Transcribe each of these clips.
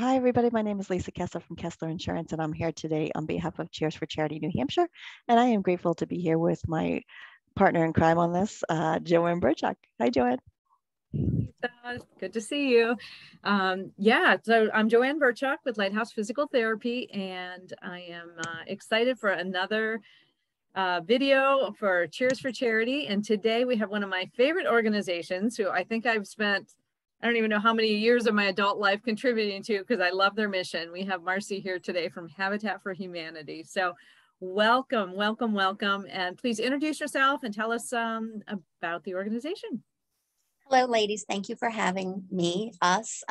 Hi, everybody. My name is Lisa Keslar from Keslar Insurance, and I'm here today on behalf of Cheers for Charity New Hampshire. And I am grateful to be here with my partner in crime on this, JoAnn Burchukhow. Hi, JoAnn. Lisa, good to see you. So I'm JoAnn Burchukhow with Lighthouse Physical Therapy, and I am excited for another video for Cheers for Charity. And today we have one of my favorite organizations who I think I've spent, I don't even know how many years of my adult life contributing to, because I love their mission. We have Marcie here today from Habitat for Humanity. So welcome, welcome, welcome. And please introduce yourself and tell us about the organization. Hello, ladies. Thank you for having us,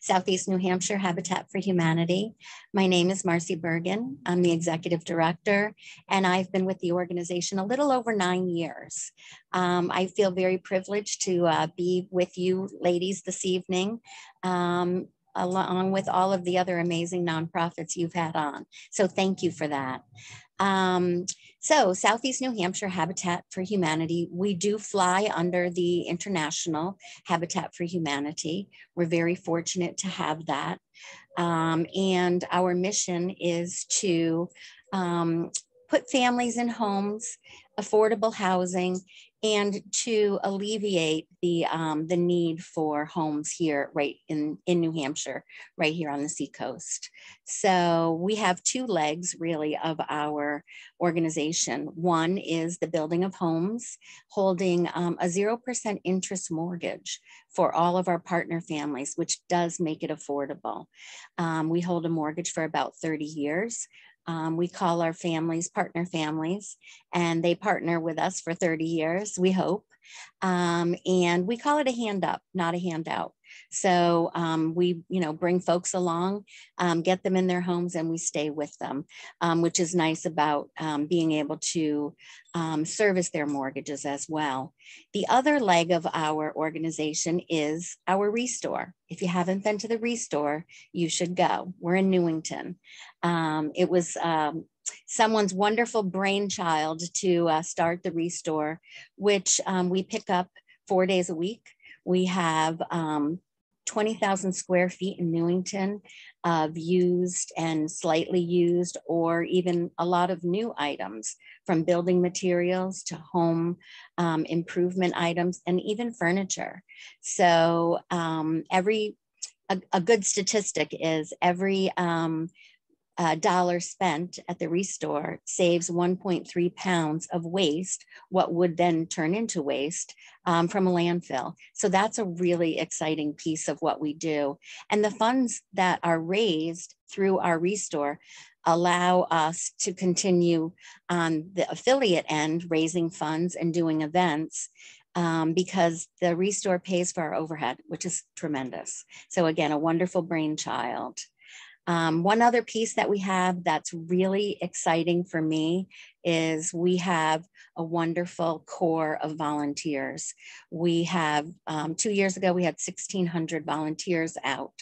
Southeast New Hampshire Habitat for Humanity. My name is Marcie Burgan. I'm the executive director, and I've been with the organization a little over 9 years. I feel very privileged to be with you ladies this evening, along with all of the other amazing nonprofits you've had on. So thank you for that. So Southeast New Hampshire Habitat for Humanity, we do fly under the International Habitat for Humanity. We're very fortunate to have that. And our mission is to put families in homes, affordable housing, and to alleviate the need for homes here right in New Hampshire, right here on the seacoast. So we have two legs really of our organization. One is the building of homes, holding a 0% interest mortgage for all of our partner families, which does make it affordable. We hold a mortgage for about 30 years. We call our families partner families, and they partner with us for 30 years, we hope. And we call it a hand up, not a handout. So we, bring folks along, get them in their homes, and we stay with them, which is nice about being able to service their mortgages as well. The other leg of our organization is our Restore. If you haven't been to the Restore, you should go. We're in Newington. It was someone's wonderful brainchild to start the Restore, which we pick up 4 days a week. We have 20,000 square feet in Newington of used and slightly used, or even a lot of new items, from building materials to home improvement items and even furniture. So a good statistic is every dollar spent at the Restore saves 1.3 pounds of waste, what would then turn into waste from a landfill. So that's a really exciting piece of what we do. And the funds that are raised through our Restore allow us to continue on the affiliate end, raising funds and doing events, because the Restore pays for our overhead, which is tremendous. So again, a wonderful brainchild. One other piece that we have that's really exciting for me is we have a wonderful core of volunteers. We have, 2 years ago, we had 1,600 volunteers out,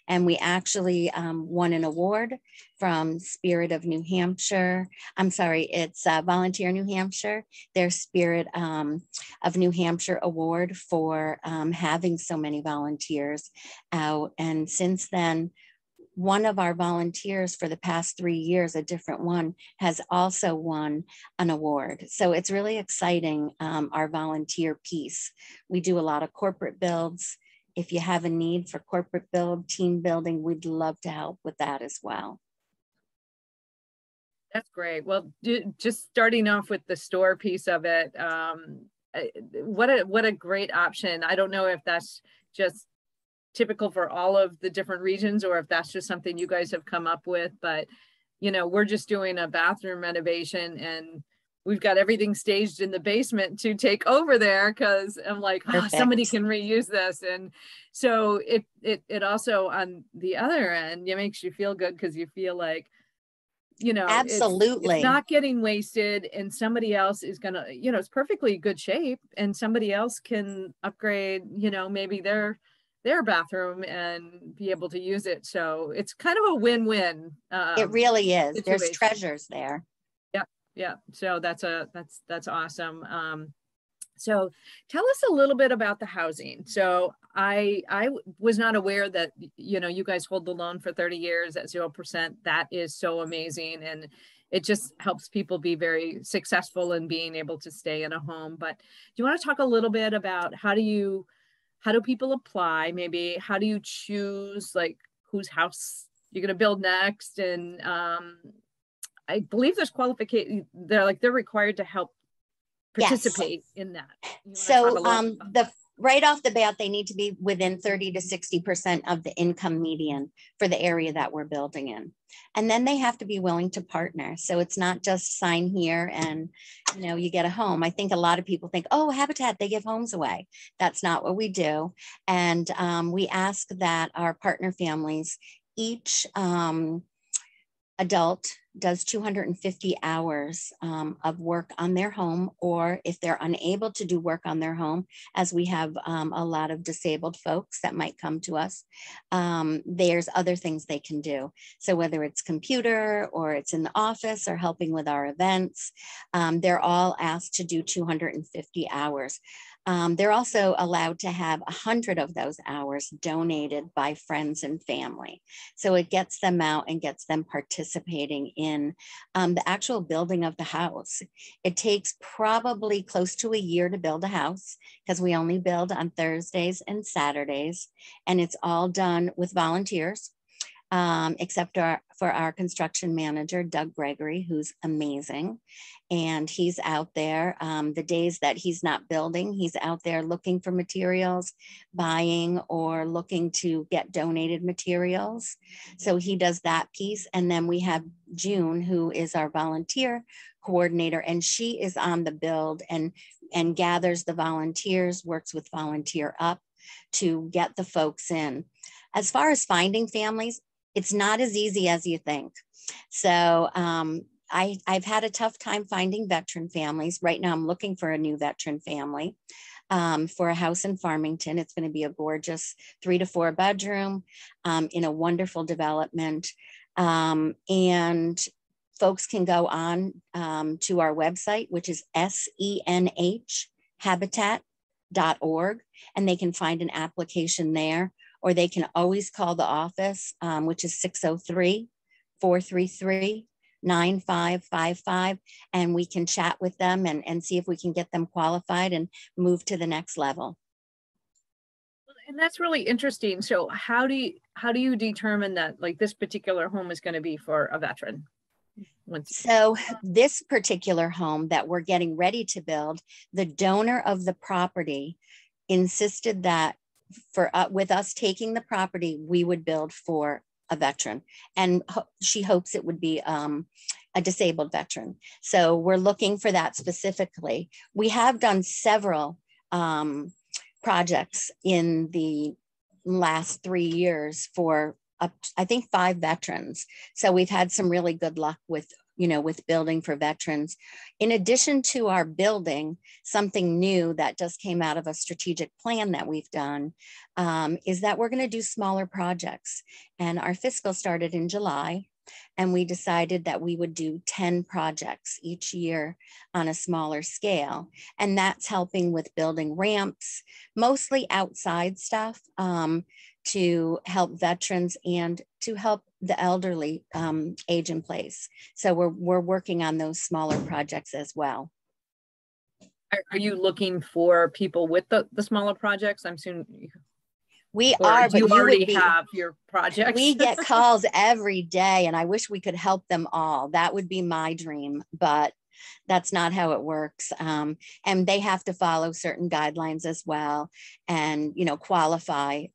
and we actually won an award from Spirit of New Hampshire. I'm sorry, it's Volunteer New Hampshire, their Spirit of New Hampshire award for having so many volunteers out. And since then, one of our volunteers for the past 3 years, a different one, has also won an award. So it's really exciting, our volunteer piece. We do a lot of corporate builds. If you have a need for corporate build, team building, we'd love to help with that as well. That's great. Well, just starting off with the store piece of it, what a great option. I don't know if that's just typical for all of the different regions, or if that's just something you guys have come up with, but we're just doing a bathroom renovation, and we've got everything staged in the basement to take over there, because I'm like, oh, somebody can reuse this. And so it also, on the other end, it makes you feel good, because you feel like, absolutely, it's not getting wasted, and somebody else is gonna, it's perfectly good shape, and somebody else can upgrade, maybe their bathroom and be able to use it. So it's kind of a win-win. It really is. Situation. There's treasures there. Yeah. So that's awesome. So tell us a little bit about the housing. So I was not aware that, you know, you guys hold the loan for 30 years at 0%. That is so amazing. And it just helps people be very successful in being able to stay in a home. But do you want to talk a little bit about how do people apply? Maybe how do you choose like whose house you're going to build next? And I believe there's qualification. They're required to help participate in that. So right off the bat, they need to be within 30 to 60% of the income median for the area that we're building in. And then they have to be willing to partner. So it's not just sign here and, you know, you get a home. I think a lot of people think, oh, Habitat, they give homes away. That's not what we do. And we ask that our partner families, each adult does 250 hours of work on their home, or if they're unable to do work on their home, as we have a lot of disabled folks that might come to us, there's other things they can do. So whether it's computer or it's in the office or helping with our events, they're all asked to do 250 hours. They're also allowed to have 100 of those hours donated by friends and family. So it gets them out and gets them participating in the actual building of the house. It takes probably close to a year to build a house because we only build on Thursdays and Saturdays, and it's all done with volunteers. Except for our construction manager, Doug Gregory, who's amazing. And he's out there the days that he's not building, he's out there looking for materials, buying or looking to get donated materials. So he does that piece. And then we have June, who is our volunteer coordinator, and she is on the build and gathers the volunteers, works with Volunteer Up to get the folks in. As far as finding families, it's not as easy as you think. So I've had a tough time finding veteran families. Right now, I'm looking for a new veteran family for a house in Farmington. It's going to be a gorgeous 3 to 4 bedroom in a wonderful development. And folks can go on to our website, which is senhabitat.org, and they can find an application there. Or they can always call the office, which is 603-433-9555. And we can chat with them and see if we can get them qualified and move to the next level. And that's really interesting. So how do you determine that like this particular home is going to be for a veteran? So this particular home that we're getting ready to build, the donor of the property insisted that with us taking the property, we would build for a veteran. And she hopes it would be a disabled veteran. So we're looking for that specifically. We have done several projects in the last 3 years for I think 5 veterans. So we've had some really good luck with building for veterans. In addition to our building, something new that just came out of a strategic plan that we've done is that we're going to do smaller projects. And our fiscal started in July, and we decided that we would do 10 projects each year on a smaller scale. And that's helping with building ramps, mostly outside stuff, to help veterans and to help the elderly age in place. So we're working on those smaller projects as well. Are you looking for people with the smaller projects? I'm assuming we are, but you already have your projects. We get calls every day, and I wish we could help them all. That would be my dream, but that's not how it works. And they have to follow certain guidelines as well and, qualify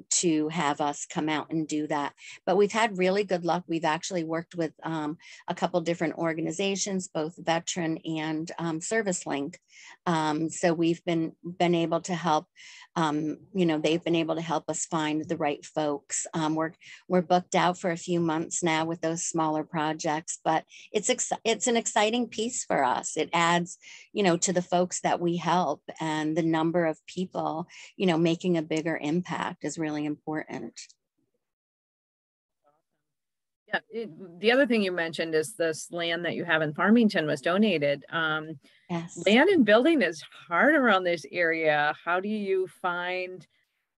to have us come out and do that. But we've had really good luck. We've actually worked with a couple different organizations, both Veteran and Service Link. So we've been able to help, they've been able to help us find the right folks. We're booked out for a few months now with those smaller projects, but it's an exciting piece for us. It adds, to the folks that we help, and the number of people, making a bigger impact is really important. Yeah, the other thing you mentioned is this land that you have in Farmington was donated. Yes. Land and building is hard around this area. How do you find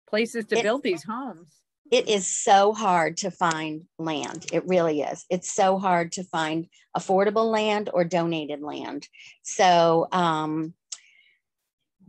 places to build these homes? It is so hard to find land. It really is. It's so hard to find affordable land or donated land. So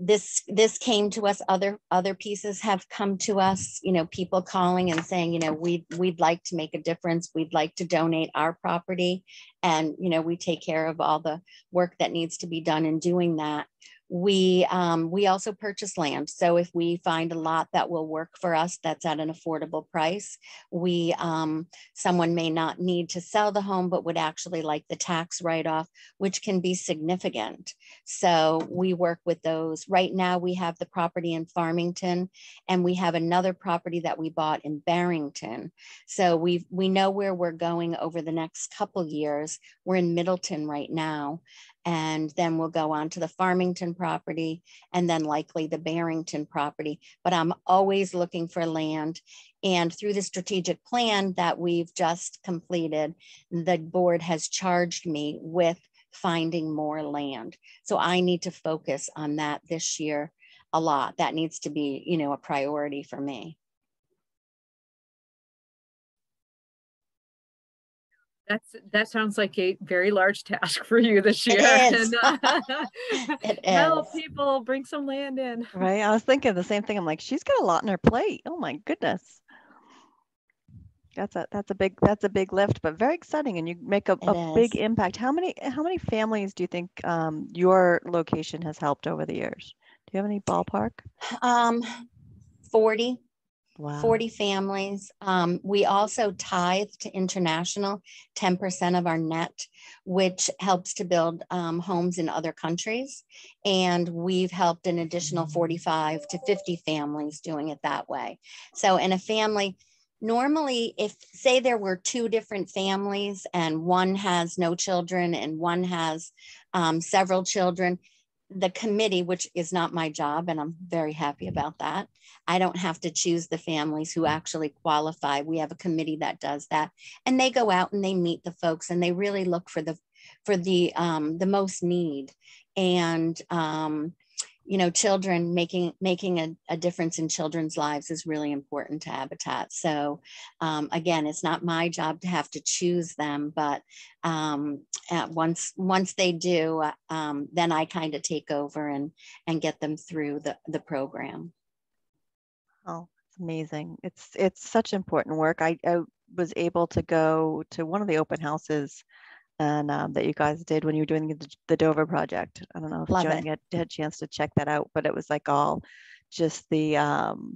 this came to us. Other pieces have come to us. You know, people calling and saying, you know, we'd like to make a difference. We'd like to donate our property, and you know, we take care of all the work that needs to be done in doing that. We also purchase land. So if we find a lot that will work for us, that's at an affordable price, someone may not need to sell the home, but would actually like the tax write-off, which can be significant. So we work with those. Right now we have the property in Farmington, and we have another property that we bought in Barrington. So we know where we're going over the next couple years. We're in Milton right now. And then we'll go on to the Farmington property, and then likely the Barrington property. But I'm always looking for land. And through the strategic plan that we've just completed, the board has charged me with finding more land. So I need to focus on that this year a lot. That needs to be, you know, a priority for me. That sounds like a very large task for you this year. It is. And, help people bring some land in. Right. I was thinking the same thing. I'm like, she's got a lot on her plate. Oh my goodness. That's a big lift, but very exciting, and you make a big impact. How many families do you think your location has helped over the years? Do you have any ballpark? 40. Wow. 40 families. We also tithe to international 10% of our net, which helps to build homes in other countries. And we've helped an additional 45 to 50 families doing it that way. So in a family, normally, if say there were two different families and one has no children and one has several children, the committee, which is not my job, and I'm very happy about that. I don't have to choose the families who actually qualify. We have a committee that does that, and they go out and they meet the folks, and they really look for the most need. And you know, children, making a difference in children's lives is really important to Habitat. So again, it's not my job to have to choose them, but once they do, then I kind of take over and get them through the program. Oh, it's amazing. It's such important work. I was able to go to one of the open houses and that you guys did when you were doing the Dover project. I don't know if JoAnn had a chance to check that out, but it was like all just the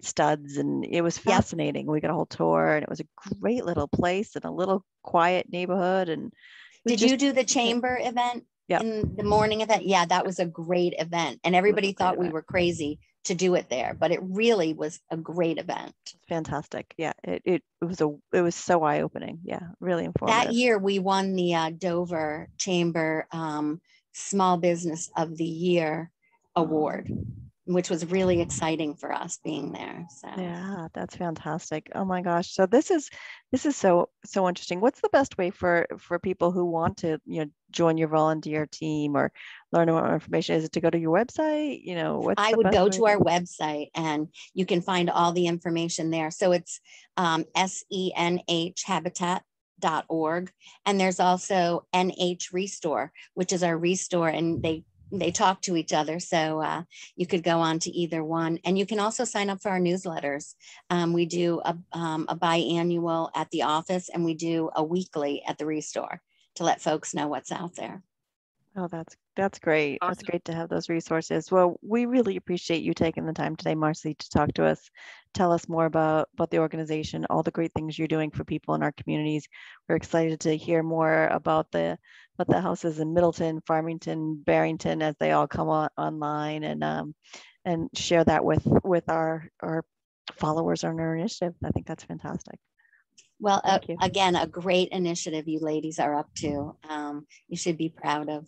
studs, and it was fascinating. Yep. We got a whole tour, and it was a great little place and a little quiet neighborhood. And did you do the chamber event? Yeah. In the morning event? Yeah, that was a great event, and everybody thought we were crazy to do it there, but it really was a great event. Fantastic. Yeah, it was so eye-opening. Yeah, really informative. That year we won the Dover Chamber Small Business of the Year award, which was really exciting for us being there. So yeah, that's fantastic. Oh my gosh. So this is so interesting. What's the best way for people who want to, you know, join your volunteer team or learn more information? Is it to go to your website? You know, I would go to our website, and you can find all the information there. So it's senhhabitat.org, and there's also NH Restore, which is our restore, and they talk to each other. So you could go on to either one, and you can also sign up for our newsletters. We do a biannual at the office, and we do a weekly at the restore to let folks know what's out there. Oh, that's great. Awesome. That's great to have those resources. Well, we really appreciate you taking the time today, Marcie, to talk to us, tell us more about the organization, all the great things you're doing for people in our communities. We're excited to hear more about the houses in Middleton, Farmington, Barrington, as they all come online, and share that with our followers on our initiative. I think that's fantastic. Well, again, a great initiative you ladies are up to. You should be proud of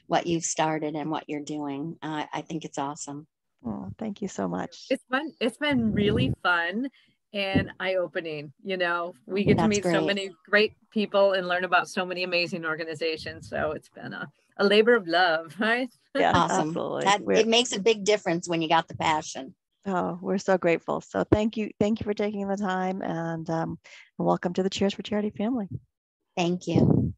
what you've started and what you're doing. I think it's awesome. Oh, thank you so much. It's fun. It's been really fun. and eye-opening. You know, we get to That's meet so great. many great people and learn about so many amazing organizations. So it's been a labor of love, right? Yeah, Awesome. absolutely. That it makes a big difference when you got the passion. Oh, we're so grateful. So thank you for taking the time, and welcome to the Cheers for Charity family. Thank you.